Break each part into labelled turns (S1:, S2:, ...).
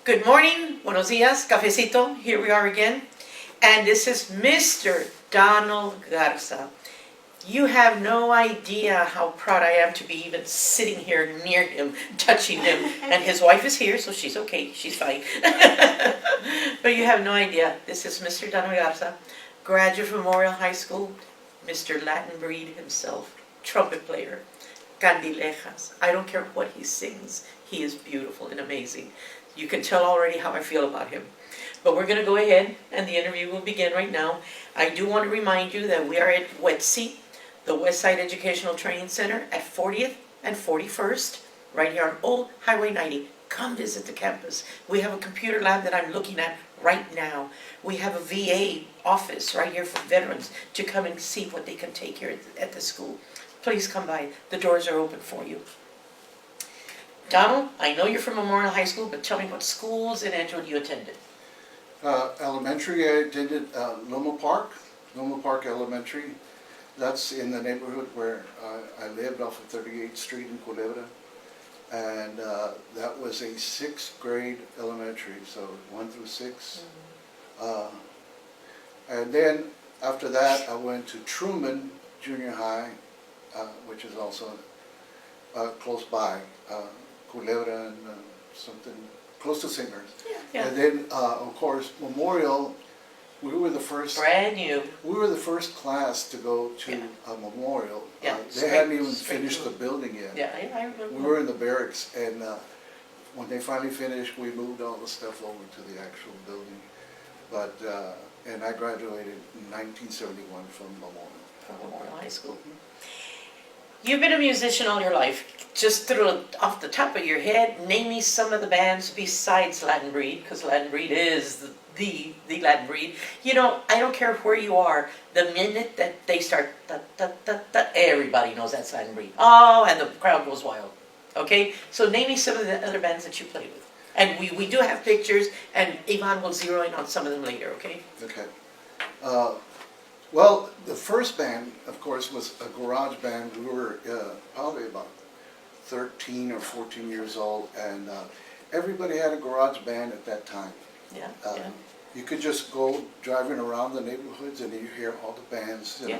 S1: Good morning, buenos dias, cafecito, here we are again. And this is Mr. Donald Garza. You have no idea how proud I am to be even sitting here near him, touching him. And his wife is here, so she's okay, she's fine. But you have no idea, this is Mr. Donald Garza, graduate from Memorial High School, Mr. Latin Breed himself, trumpet player, candilejas. I don't care what he sings, he is beautiful and amazing. You can tell already how I feel about him. But we're going to go ahead and the interview will begin right now. I do want to remind you that we are at WETC, the Westside Educational Training Center at 40th and 41st, right here on Old Highway 90. Come visit the campus. We have a computer lab that I'm looking at right now. We have a VA office right here for veterans to come and see what they can take here at the school. Please come by. The doors are open for you. Donald, I know you're from Memorial High School, but tell me what schools in Edgewood you attended.
S2: Elementary, I attended Loma Park Elementary. That's in the neighborhood where I lived off of 38th Street in Culebra. And that was a 6th grade elementary, so 1 through 6. And then after that, I went to Truman Junior High, which is also close by. Culebra and something close to St. Mary's.
S1: Yeah.
S2: And then, of course, Memorial, we were the first.
S1: Brand new.
S2: We were the first class to go to Memorial.
S1: Yeah,
S2: they hadn't even finished the building yet.
S1: Yeah, I remember.
S2: We were in the barracks, and when they finally finished, we moved all the stuff over to the actual building. But and I graduated in 1971 from Memorial.
S1: From Memorial High School. You've been a musician all your life. Just off the top of your head, name me some of the bands besides Latin Breed, because Latin Breed is the Latin Breed. You know, I don't care where you are, the minute that they start, everybody knows that's Latin Breed. Oh, and the crowd goes wild. Okay? So name me some of the other bands that you played with. And we do have pictures, and Ivan will zero in on some of them later, okay?
S2: Okay. Well, the first band, of course, was a garage band. We were probably about 13 or 14 years old, and everybody had a garage band at that time.
S1: Yeah,
S2: You could just go driving around the neighborhoods and you hear all the bands, you know,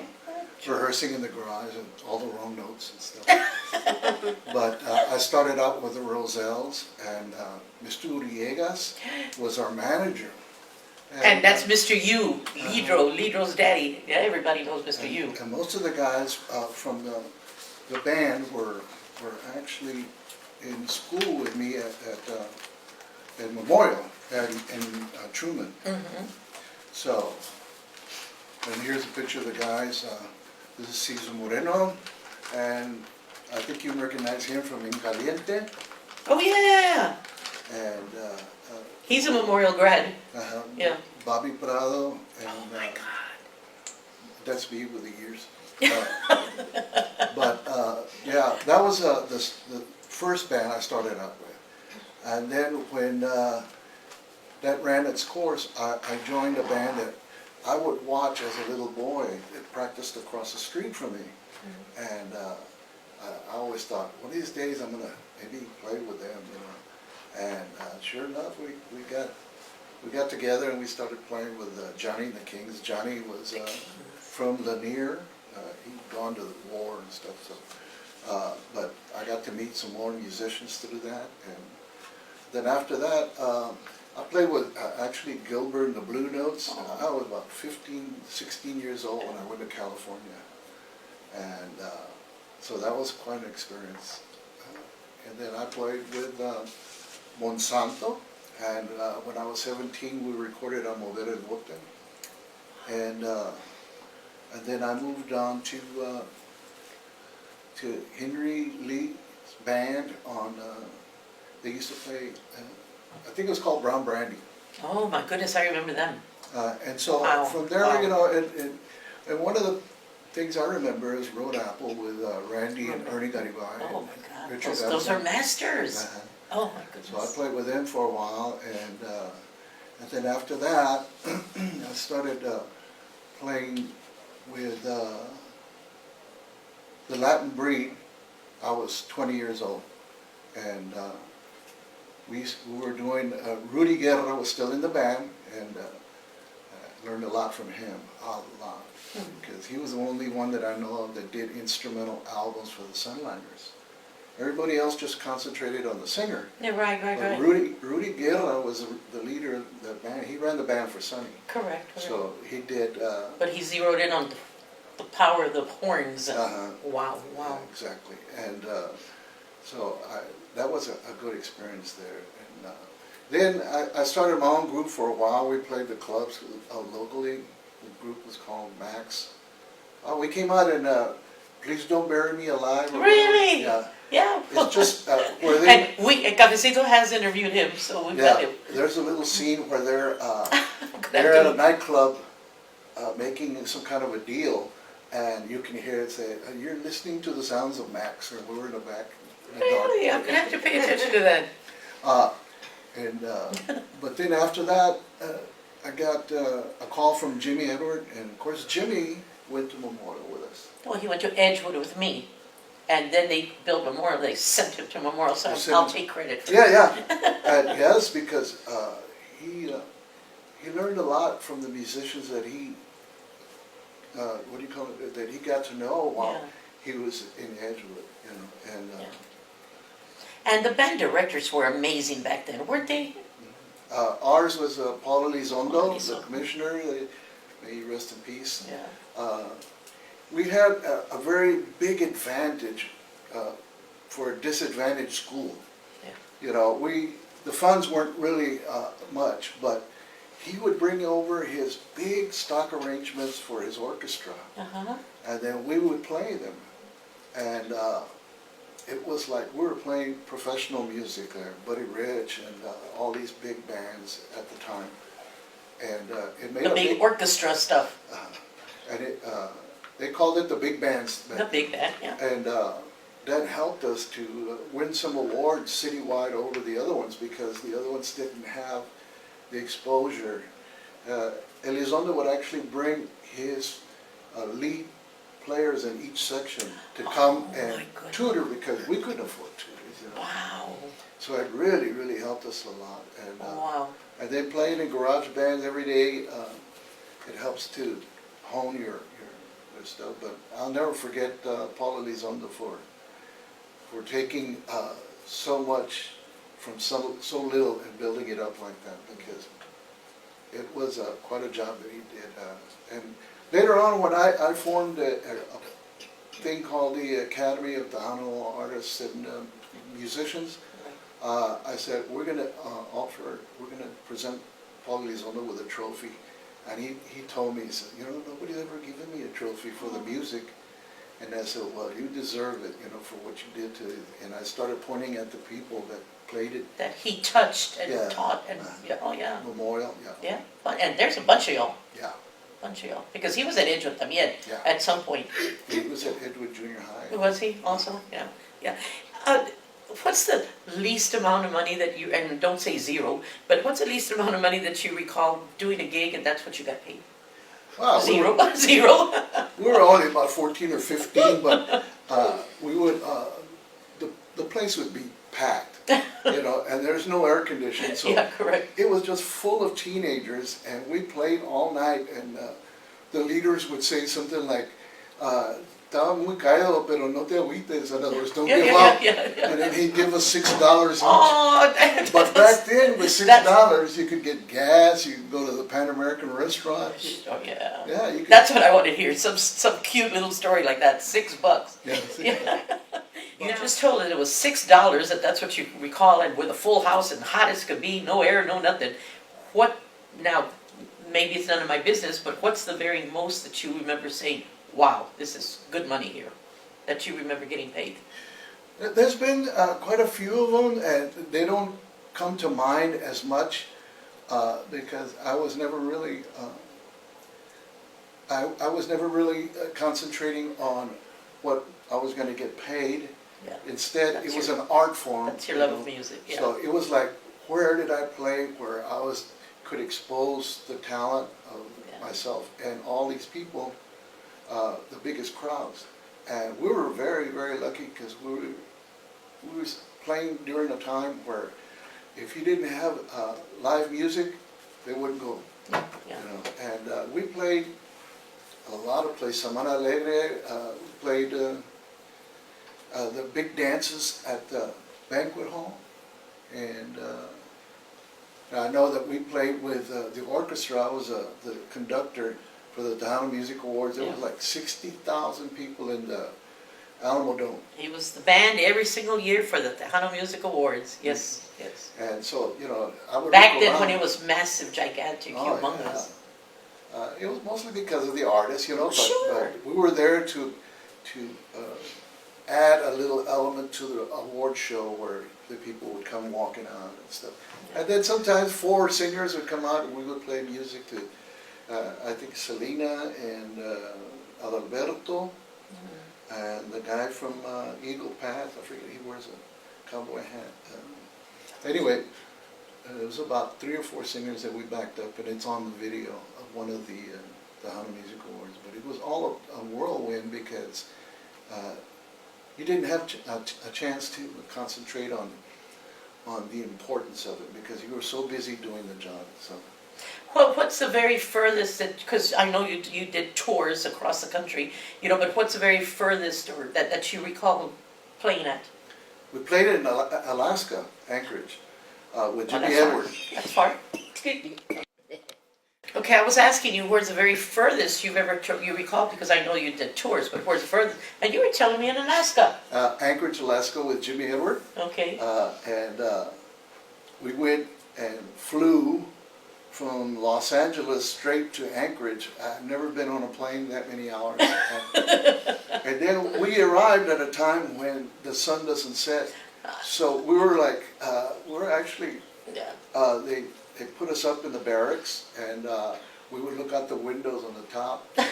S2: rehearsing in the garage and all the wrong notes and stuff. But I started out with the Roselles, and Mr. Uriegas was our manager.
S1: And that's Mr. U, Lidro's daddy. Yeah, everybody knows Mr. U.
S2: And most of the guys from the band were actually in school with me at Memorial and in Truman. So, and here's a picture of the guys. This is Cesar Moreno, and I think you recognize him from Incaliente.
S1: Oh yeah!
S2: And
S1: he's a Memorial grad. Yeah.
S2: Bobby Prado. And,
S1: oh my God.
S2: That's me with the years. But yeah, that was the first band I started out with. And then when that ran its course, I joined a band that I would watch as a little boy. It practiced across the street from me. And I always thought, one of these days I'm going to maybe play with them, you know. And sure enough, we got together and we started playing with Johnny and the Kings. Johnny was from Lanier. He'd gone to the war and stuff. So, but I got to meet some more musicians through that. And then after that, I played with actually Gilbert and the Blue Notes. I was about 15, 16 years old when I went to California. And so that was quite an experience. And then I played with Monsanto, and when I was 17, we recorded on Mover el Bote, and then I moved on to Henry Lee's band on. They used to play, I think it was called Brown Brandy.
S1: Oh my goodness, I remember them.
S2: And so from there, you know, and one of the things I remember is Road Apple with Randy and Ernie Garibay.
S1: Oh my God, those are masters. Oh my goodness.
S2: So I played with them for a while, and then after that, I started playing with the Latin Breed. I was 20 years old, and we were doing, Rudy Guerra was still in the band, and I learned a lot from him, a lot. Because he was the only one that I know of that did instrumental albums for the Sunliners. Everybody else just concentrated on the singer.
S1: Yeah, right.
S2: But Rudy Guerra was the leader of the band. He ran the band for Sonny.
S1: Correct.
S2: So he did.
S1: But he zeroed in on the power of the horns. Wow.
S2: Yeah, exactly. And so that was a good experience there. And then I started my own group for a while. We played the clubs locally. The group was called Max. We came out in Please Don't Bury Me Alive.
S1: Really?
S2: Yeah.
S1: Yeah.
S2: It's just where they...
S1: And Cafecito has interviewed him, so we've got him.
S2: There's a little scene where they're at a nightclub making some kind of a deal, and you can hear it say, "You're listening to the sounds of Max," or we were in the back.
S1: Really? I'm going to have to pay attention to that.
S2: But then after that, I got a call from Jimmy Edward, and of course Jimmy went to Memorial with us.
S1: Well, he went to Edgewood with me, and then they built Memorial. They sent him to Memorial, so I'll take credit for
S2: that. Yeah. Yes, because he learned a lot from the musicians that he, that he got to know while he was in Edgewood, you know, and.
S1: And the band directors were amazing back then, weren't they?
S2: Ours was Paula Elizondo, the commissioner. May he rest in peace.
S1: Yeah.
S2: We had a very big advantage for a disadvantaged school.
S1: Yeah.
S2: You know, the funds weren't really much, but he would bring over his big stock arrangements for his orchestra, and then we would play them, and it was like we were playing professional music there, Buddy Rich and all these big bands at the time, and it made
S1: the big orchestra stuff.
S2: And they called it the big bands.
S1: The big band, yeah.
S2: And that helped us to win some awards citywide over the other ones because the other ones didn't have the exposure. Elizondo would actually bring his lead players in each section to come and tutor because we couldn't afford tutors. You know?
S1: Wow.
S2: So it really, really helped us a lot. And,
S1: wow.
S2: And then playing in garage bands every day, it helps to hone your stuff. But I'll never forget Paula Elizondo for taking so much from so little and building it up like that, because it was quite a job that he did. And later on, when I formed a thing called the Academy of the Honolulu Artists and Musicians, I said we're going to present Paul Elizondo with a trophy, and he told me, he said, you know, nobody's ever given me a trophy for the music, and I said, well, you deserve it, you know, for what you did to it. And I started pointing at the people that played it.
S1: That he touched and taught and
S2: Memorial,
S1: Yeah, and there's a bunch of y'all.
S2: Yeah.
S1: Bunch of y'all. Because he was at Edgewood también at some point.
S2: He was at Edgewood Junior High.
S1: Was he also? Yeah. What's the least amount of money that you, and don't say zero, but what's the least amount of money that you recall doing a gig and that's what you got paid?
S2: Well,
S1: Zero.
S2: We were only about 14 or 15, but we would, the place would be packed, you know, and there's no air conditioning, so
S1: correct.
S2: It was just full of teenagers, and we played all night, and the leaders would say something like, estaba muy caído, pero no te agüites, in other words, don't give up, and then he'd give us $6 each.
S1: Oh,
S2: but back then, with $6, you could get gas, you could go to the Pan American restaurant.
S1: Oh, yeah.
S2: Yeah, you could.
S1: That's what I want to hear, some cute little story like that, $6.
S2: Yeah.
S1: You just told it was $6, that's what you recall, and with a full house and hot as could be, no air, no nothing. What, now, maybe it's none of my business, but what's the very most that you remember saying, wow, this is good money here, that you remember getting paid?
S2: There's been quite a few of them, and they don't come to mind as much because I was never really, I was never really concentrating on what I was going to get paid.
S1: Yeah.
S2: Instead, it was an art form.
S1: That's your love of music. Yeah.
S2: So it was like, where did I play where I could expose the talent of myself and all these people, the biggest crowds. And we were very, very lucky because we were playing during a time where if you didn't have live music, they wouldn't go.
S1: Yeah.
S2: You know, and we played a lot of places. Semana Alegre, we played the big dances at the banquet hall, and I know that we played with the orchestra. I was the conductor for the Tejano Music Awards. There was like 60,000 people in the Alamo Dome.
S1: He was the band every single year for the Tejano Music Awards. Yes, yes.
S2: And so, you know, I would
S1: Back
S2: look
S1: then
S2: around.
S1: when it was massive, gigantic, humongous.
S2: It was mostly because of the artists, you know,
S1: Sure.
S2: but we were there to add a little element to the award show where the people would come walking out and stuff.
S1: Yeah.
S2: And then sometimes 4 singers would come out and we would play music to, I think, Selena and Adalberto, and the guy from Eagle Path, I forget, he wears a cowboy hat. Anyway, it was about 3 or 4 singers that we backed up, and it's on the video of one of the Tejano Music Awards. But it was all a whirlwind because you didn't have a chance to concentrate on the importance of it because you were so busy doing the job. So.
S1: Well, what's the very furthest that, because I know you did tours across the country, you know, but what's the very furthest or that you recall playing at?
S2: We played in Alaska, Anchorage, with Jimmy
S1: that's
S2: Edwards.
S1: Far. That's far. Excuse me. Okay, I was asking you where's the very furthest you've ever you recall, because I know you did tours, but where's the furthest? And you were telling me in Alaska.
S2: Anchorage, Alaska with Jimmy Edwards.
S1: Okay.
S2: And we went and flew from Los Angeles straight to Anchorage. I've never been on a plane that many hours. And then we arrived at a time when the sun doesn't set. So we were like, we're actually,
S1: Yeah.
S2: they put us up in the barracks, and we would look out the windows on the top. And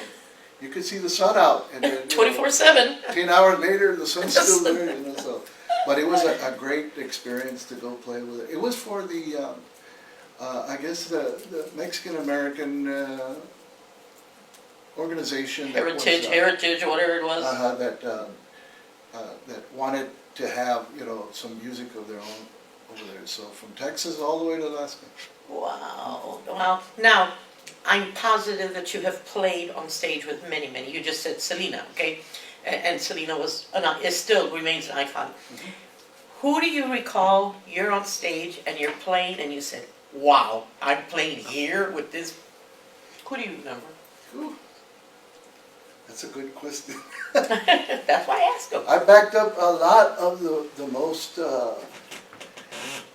S2: you could see the sun out. And then
S1: 24/7.
S2: 10 hours later, the sun's still there. You know, so. But it was a great experience to go play with it. It was for the, I guess, the Mexican-American organization.
S1: Heritage, or whatever it was.
S2: That wanted to have, you know, some music of their own over there. So from Texas all the way to Alaska.
S1: Wow. Well, now, I'm positive that you have played on stage with many, many. You just said Selena, okay? And Selena still remains an icon. Mm-hmm. Who do you recall you're on stage and you're playing and you said, wow, I'm playing here with this? Who do you remember?
S2: Ooh, that's a good question.
S1: That's why I asked him.
S2: I backed up a lot of the most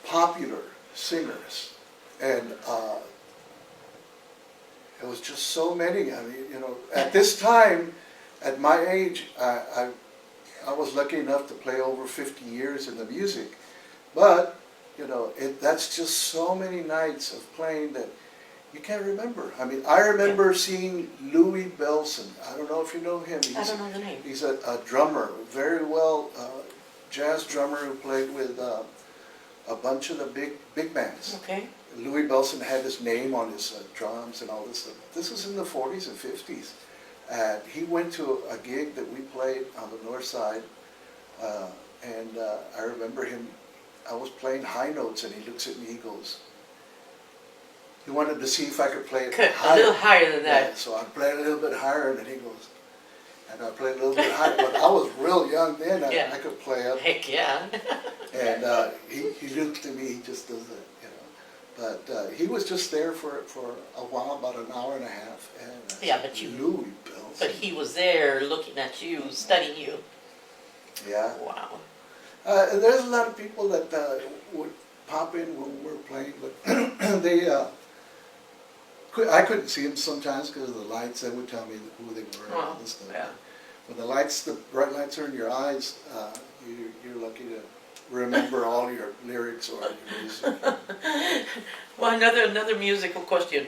S2: popular singers, and it was just so many. I mean, you know, at this time, at my age, I was lucky enough to play over 50 years in the music, but you know, that's just so many nights of playing that you can't remember. I mean, I remember seeing Louis Bellson. I don't know if you know him.
S1: I don't know the name.
S2: He's a drummer, very well jazz drummer who played with a bunch of the big bands.
S1: Okay.
S2: Louis Bellson had his name on his drums and all this stuff. This was in the 40s and 50s. And he went to a gig that we played on the north side, and I remember him, I was playing high notes and he looks at me, he goes, he wanted to see if I could play it higher.
S1: A little higher than that.
S2: Yeah, so I played a little bit higher, and then he goes, and I played a little bit higher, but I was real young then, I could play up.
S1: Heck yeah.
S2: And he looks at me, he just does it, you know. But he was just there for a while, about an hour and a half. And
S1: yeah, but you.
S2: Louis Bellson.
S1: But he was there looking at you, studying you.
S2: Yeah.
S1: Wow.
S2: And there's a lot of people that would pop in when we were playing, but they. I couldn't see them sometimes because of the lights. They would tell me who they were and all this stuff.
S1: Yeah.
S2: When the bright lights are in your eyes, you're lucky to remember all your lyrics or your music.
S1: Well, another musical question.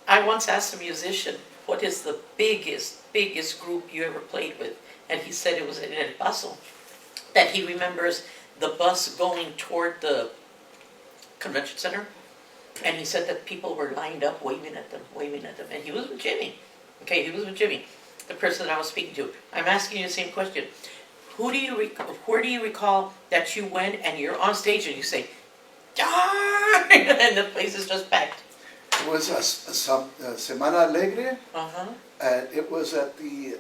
S1: I once asked a musician, what is the biggest group you ever played with? And he said it was in El Paso. That he remembers the bus going toward the convention center. And he said that people were lined up waving at them. And he was with Jimmy. Okay, he was with Jimmy, the person that I was speaking to. I'm asking you the same question. Where do you recall that you went and you're on stage and you say, Darn! And the place is just packed.
S2: It was a Semana Alegre,
S1: Uh-huh.
S2: and it was at the,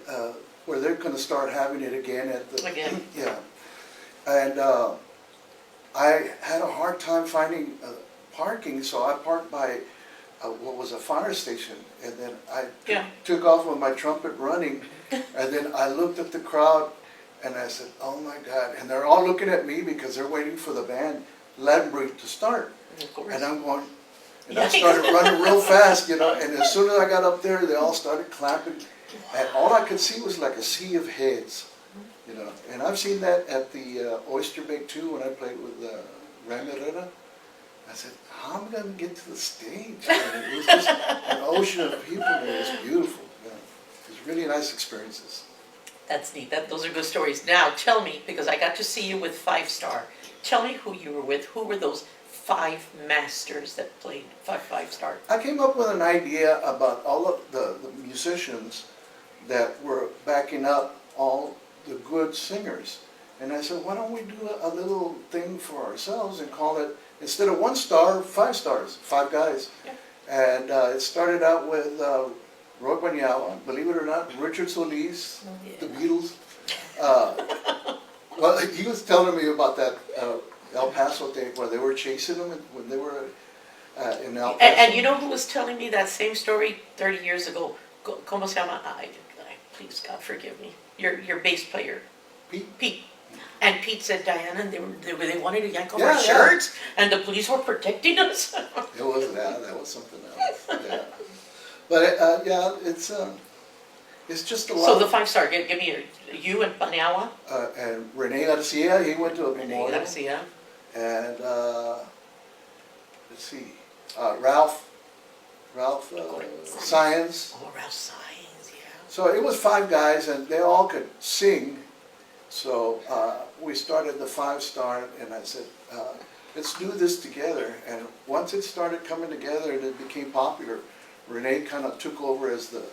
S2: where they're gonna start having it again at the.
S1: Again.
S2: Yeah. And I had a hard time finding parking, so I parked by what was a fire station, and then I
S1: Yeah.
S2: took off with my trumpet running, and then I looked at the crowd, and I said, "Oh my God!" And they're all looking at me because they're waiting for the band Laddenbrieff to start,
S1: Of course.
S2: and I'm going, and I
S1: Yikes.
S2: started running real fast, you know. And as soon as I got up there, they all started clapping, and all I could see was like a sea of heads, you know. And I've seen that at the Oyster Bay too when I played with Randy Herrera. I said, how am I going to get to the stage? And it was just an ocean of people, and it was beautiful. Yeah. It was really nice experiences.
S1: That's neat. Those are good stories. Now, tell me, because I got to see you with Five Star. Tell me who you were with. Who were those five masters that played Five Star?
S2: I came up with an idea about all of the musicians that were backing up all the good singers. And I said, why don't we do a little thing for ourselves and call it, instead of 1 star, 5 stars, 5 guys.
S1: Yeah.
S2: And it started out with Roy Guanyawa, believe it or not, Richard Solis, the Beatles. Well, he was telling me about that El Paso thing where they were chasing them when they were in El Paso.
S1: And you know who was telling me that same story 30 years ago? ¿Cómo se llama? Please, God, forgive me. Your bass player. Pete. And Pete said, Diana, they wanted to yank off our shirts, and the police were protecting us.
S2: It was that was something else. Yeah. But yeah, it's just a lot.
S1: So the 5 star, give me you and Paniawa.
S2: And Rene Garcia, he went to a
S1: Rene
S2: memorial.
S1: Garcia.
S2: And let's see, Ralph Science.
S1: Oh, Ralph Science, yeah.
S2: So it was 5 guys, and they all could sing. So we started the 5 star, and I said, let's do this together. And once it started coming together and it became popular, Renee kind of took over as the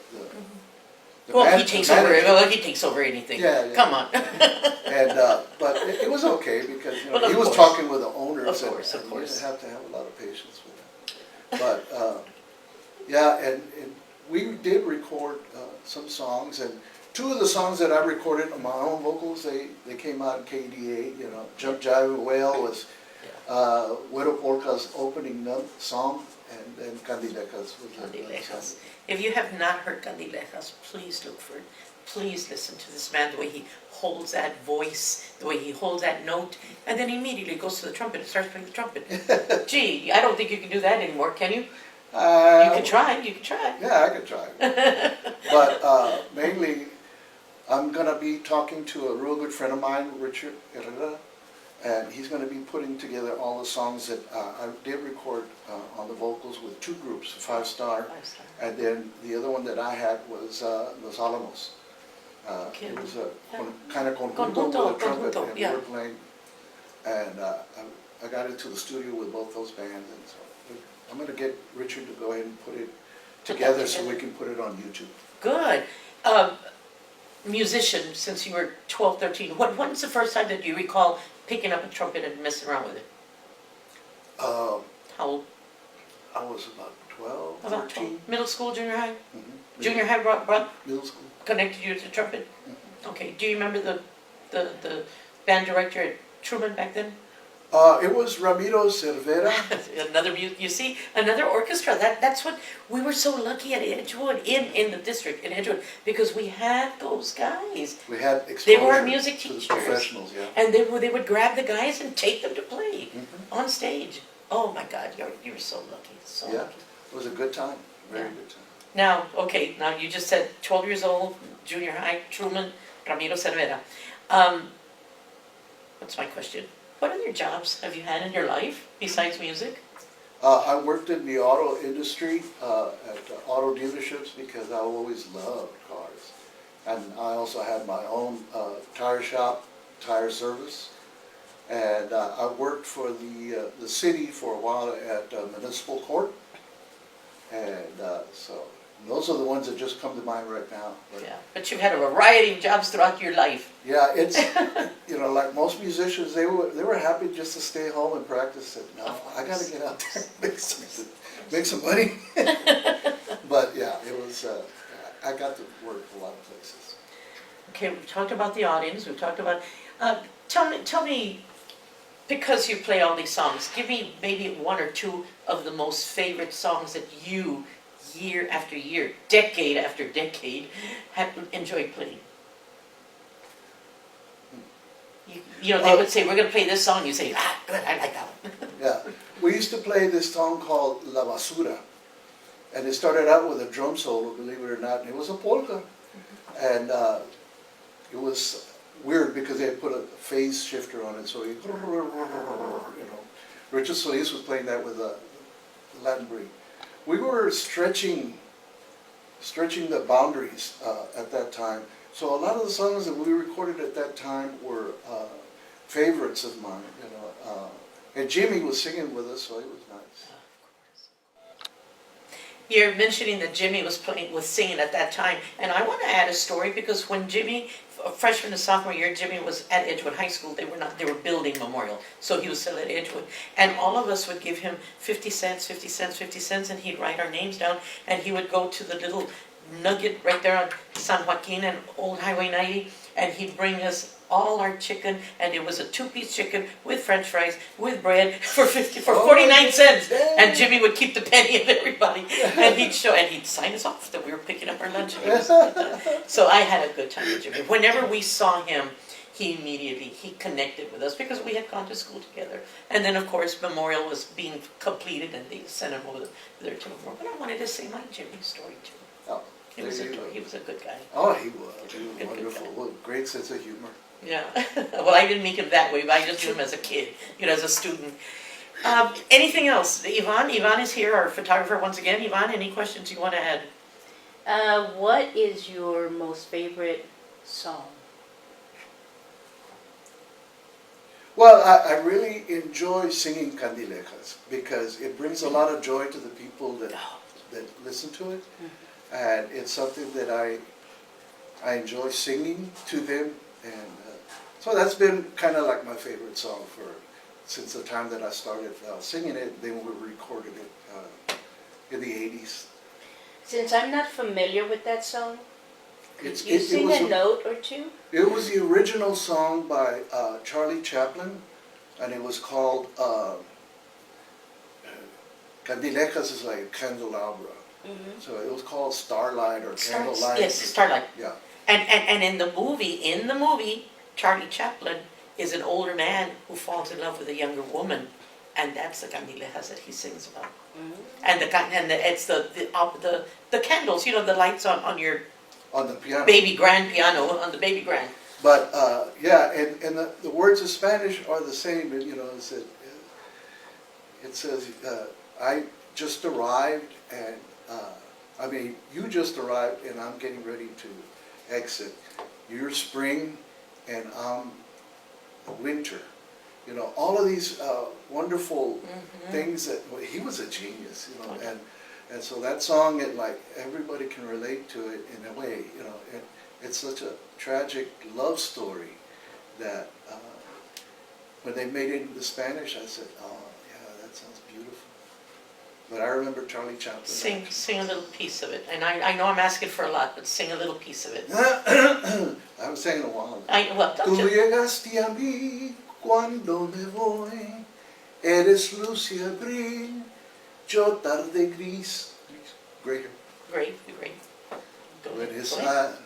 S1: Well, he takes over. Well, he takes over anything.
S2: Yeah.
S1: Come on.
S2: And but it was okay because you know,
S1: Well,
S2: he was
S1: course.
S2: talking with the owners,
S1: Of course.
S2: and you didn't have to have a lot of patience with them. But yeah, and we did record some songs, and 2 of the songs that I recorded on my own vocals, they came out in KDA. You know, Jump Jive and Wail was Widow Polka's opening song, and then Candilejas was
S1: Candilejas. If you have not heard Candilejas, please look for it. Please listen to this man, the way he holds that voice, the way he holds that note, and then immediately goes to the trumpet and starts playing the trumpet. Gee, I don't think you can do that anymore, can you? You can try.
S2: Yeah, I could try. But mainly, I'm going to be talking to a real good friend of mine, Richard Herrera, and he's going to be putting together all the songs that I did record on the vocals with 2 groups, 5 star, and then the other one that I had was Los Alamos. It was a kind of conjunto with a trumpet, and we were playing, and I got into the studio with both those bands, and so I'm going to get Richard to go ahead and put it together so we can put it on YouTube.
S1: Good. Musician, since you were 12, 13, when's the first time that you recall picking up a trumpet and messing around with it? How old?
S2: I was about 12,
S1: About
S2: 13.
S1: 12. Middle school, junior high?
S2: Mm-hmm.
S1: Junior high brought
S2: Middle school.
S1: connected you to the trumpet?
S2: Mm-hmm.
S1: Okay. Do you remember the band director at Truman back then?
S2: It was Ramiro Cervera.
S1: You see, another orchestra. That's what we were so lucky at Edgewood, in the district in Edgewood, because we had those guys.
S2: We had exposure
S1: They were our music
S2: to the
S1: teachers.
S2: professionals, yeah.
S1: And they would grab the guys and take them to play on stage. Oh my God, you were so lucky, so lucky.
S2: It was a good time, very
S1: Yeah.
S2: good time.
S1: Now you just said 12 years old, junior high, Truman, Ramiro Cervera. What's my question? What other jobs have you had in your life besides music?
S2: I worked in the auto industry at auto dealerships because I always loved cars. And I also had my own tire shop, tire service. And I worked for the city for a while at municipal court. And so Those are the ones that just come to mind right now.
S1: Yeah, but you've had a variety of jobs throughout your life.
S2: Yeah, it's, like most musicians, they were happy just to stay home and practice it. No, I got to get out there and make some money. But yeah, it was, I got to work a lot of places.
S1: Okay, we've talked about the audience, we've talked about, tell me, because you play all these songs, give me maybe one or two of the most favorite songs that you, year after year, decade after decade, have enjoyed playing. They would say, we're going to play this song, you say, good, I like that one.
S2: Yeah, we used to play this song called La Basura, and it started out with a drum solo, believe it or not, and it was a polka. And it was weird because they had put a phase shifter on it, so Richard Solis was playing that with a Latin breed. We were stretching the boundaries at that time. So a lot of the songs that we recorded at that time were favorites of mine. And Jimmy was singing with us, so it was nice.
S1: You're mentioning that Jimmy was singing at that time, and I want to add a story because when Jimmy, freshman and sophomore year, Jimmy was at Edgewood High School. They were building Memorial, so he was still at Edgewood, and all of us would give him 50 cents, 50 cents, 50 cents, and he'd write our names down, and he would go to the little nugget right there on San Joaquin and Old Highway 90, and he'd bring us all our chicken, and it was a 2-piece chicken with French fries, with bread for 49 cents. And Jimmy would keep the penny of everybody, and he'd sign us off that we were picking up our lunch. So I had a good time with Jimmy. Whenever we saw him, he connected with us because we had gone to school together. And then of course Memorial was being completed, and they sent him over there to Memorial. But I wanted to say my Jimmy story too.
S2: Oh,
S1: he was a good guy.
S2: Oh, he was. He was wonderful. Well, great sense of humor.
S1: Yeah. Well, I didn't meet him that way, but I just knew him as a kid, as a student. Anything else? Yvonne? Yvonne is here, our photographer once again. Yvonne, any questions you want to add?
S3: What is your most favorite song?
S2: Well, I really enjoy singing Candilejas because it brings a lot of joy to the people that listen to it. And it's something that I enjoy singing to them. And so that's been kind of like my favorite song since the time that I started singing it. Then we recorded it in the 80s.
S3: Since I'm not familiar with that song, could you
S2: It
S3: sing
S2: was
S3: a note or two?
S2: It was the original song by Charlie Chaplin, and it was called Candilejas is like candelabra. So it was called Starlight or Candlelight.
S1: Yes, Starlight.
S2: Yeah.
S1: And in the movie, Charlie Chaplin is an older man who falls in love with a younger woman, and that's the Candilejas that he sings about. And it's the candles, the lights on your
S2: On the piano.
S1: baby grand piano, on the baby grand.
S2: But yeah, and the words in Spanish are the same. And, it says, I just arrived, and you just arrived, and I'm getting ready to exit. You're spring, and I'm winter. All of these wonderful things that he was a genius. And so that song, everybody can relate to it in a way. It's such a tragic love story that when they made it into Spanish, I said, oh yeah, that sounds beautiful. But I remember Charlie Chaplin.
S1: Sing a little piece of it. And I know I'm asking for a lot, but sing a little piece of it.
S2: I haven't sang in a while. Tú llegaste a mí cuando me voy, eres luz y abril, yo tarde gris. Great.
S1: Great.
S2: Tú eres al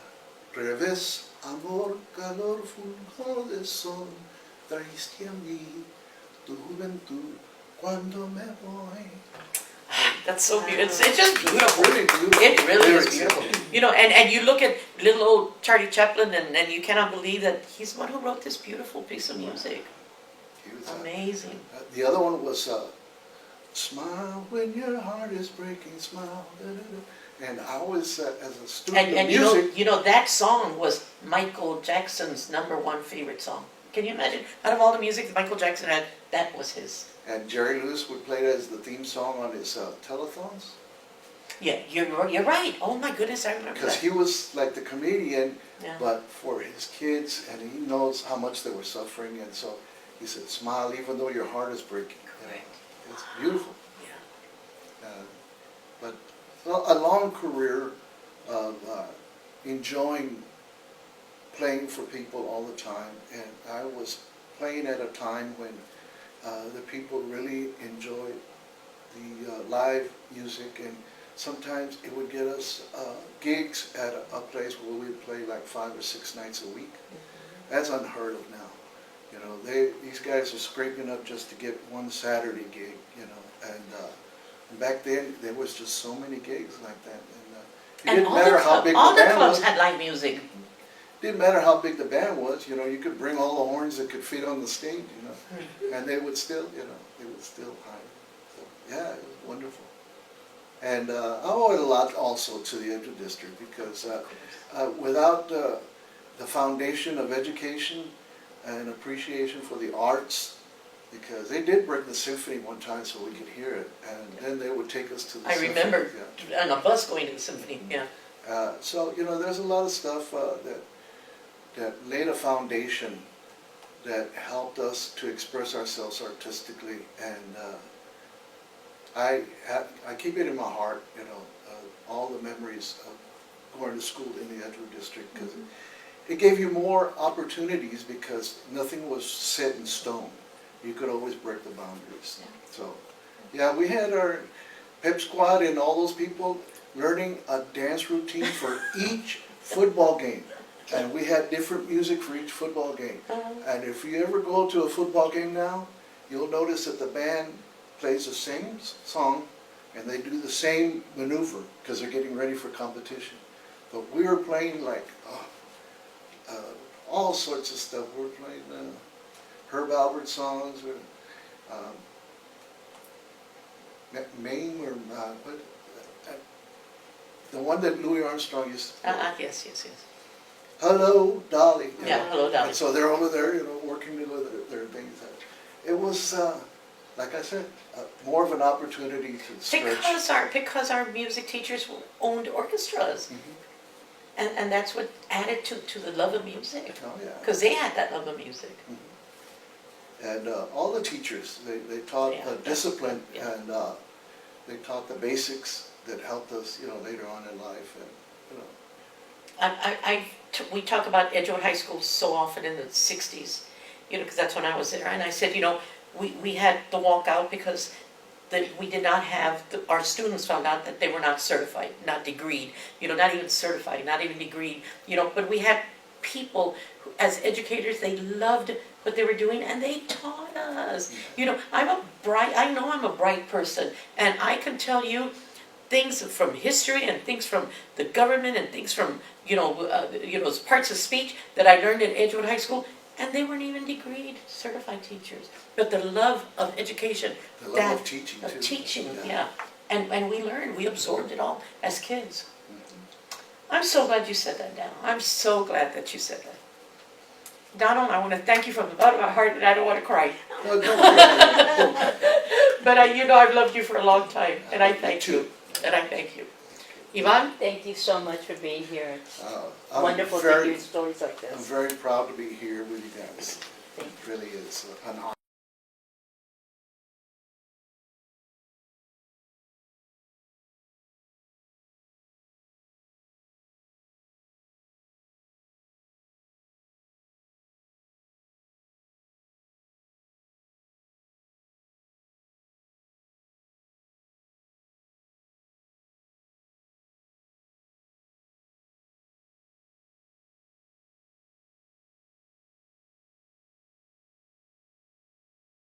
S2: revés, amor, calor, fulgor de sol, trajiste a mí tu juventud cuando me voy.
S1: That's so beautiful. It's just beautiful.
S2: Really beautiful.
S1: It really is beautiful. And you look at little old Charlie Chaplin, and you cannot believe that he's the one who wrote this beautiful piece of music. Amazing.
S2: The other one was Smile when your heart is breaking, smile. And I always, as a student of music...
S1: that song was Michael Jackson's #1 favorite song. Can you imagine? Out of all the music that Michael Jackson had, that was his.
S2: And Jerry Lewis would play it as the theme song on his telethons.
S1: Yeah, you're right. Oh my goodness, I remember
S2: Because
S1: that.
S2: he was like the comedian,
S1: Yeah.
S2: but for his kids, and he knows how much they were suffering, and so he said, smile even though your heart is breaking. You know,
S1: Correct.
S2: it's beautiful.
S1: Yeah.
S2: But a long career of enjoying playing for people all the time, and I was playing at a time when the people really enjoyed the live music, and sometimes it would get us gigs at a place where we'd play like 5 or 6 nights a week. That's unheard of now. You know, these guys are scraping up just to get one Saturday gig, you know, and back then there was just so many gigs like that. And it didn't matter how big the
S1: all the
S2: band
S1: clubs
S2: was.
S1: had live music.
S2: Didn't matter how big the band was, you know, you could bring all the horns that could fit on the stage, you know, and they would still, you know, they would still hire. So, yeah, it was wonderful. And I owe it a lot also to the Edgewood District, because without the foundation of education and appreciation for the arts, because they did bring the symphony one time so we could hear it, and then they would take us to the
S1: I
S2: symphony.
S1: remember
S2: Yeah.
S1: on a bus going to the symphony. Yeah.
S2: So, you know, there's a lot of stuff that laid a foundation that helped us to express ourselves artistically, and I keep it in my heart, you know, all the memories of going to school in the Edgewood District, because it gave you more opportunities because nothing was set in stone. You could always break the boundaries.
S1: Yeah.
S2: So, yeah, we had our pep squad and all those people learning a dance routine for each football game. And we had different music for each football game. And if you ever go to a football game now, you'll notice that the band plays the same song and they do the same maneuver because they're getting ready for competition. But we were playing like all sorts of stuff. We were playing Herb Alpert songs, Maine, or what? The one that Louis Armstrong used to play.
S1: Yes, yes, yes.
S2: Hello, Dolly. You
S1: Yeah,
S2: know.
S1: hello, Dolly.
S2: And so they're over there, you know, working together their things. It was, like I said, more of an opportunity to stretch.
S1: Because our music teachers owned orchestras, and that's what added to the love of music.
S2: Oh, yeah.
S1: Because they had that love of music.
S2: And all the teachers, they taught
S1: Yeah,
S2: discipline,
S1: yeah.
S2: and they taught the basics that helped us, you know, later on in life. And, you know,
S1: We talk about Edgewood High School so often in the 60s, you know, because that's when I was there. And I said, you know, we had to walk out because we did not have, our students found out that they were not certified, not degreed, you know, not even certified, not even degreed, you know, but we had people who, as educators, they loved what they were doing and they taught us. You know, I know I'm a bright person, and I can tell you things from history and things from the government and things from, parts of speech that I learned at Edgewood High School, and they weren't even degreed, certified teachers. But the love of education,
S2: the love of teaching, too.
S1: Yeah. And we learned, we absorbed it all as kids. I'm so glad you said that, Donald. I'm so glad that you said that. Donald, I want to thank you from the bottom of my heart, and I don't want to cry.
S2: No, don't worry.
S1: But I've loved you for a long time, and I thank
S2: too.
S1: you. And I thank you. Yvonne?
S3: Thank you so much for being here. It's
S2: I'm
S3: wonderful to
S2: very-
S3: hear stories like
S2: I'm
S3: this.
S2: very proud to be here with you guys.
S3: Thank
S2: It really is an honor.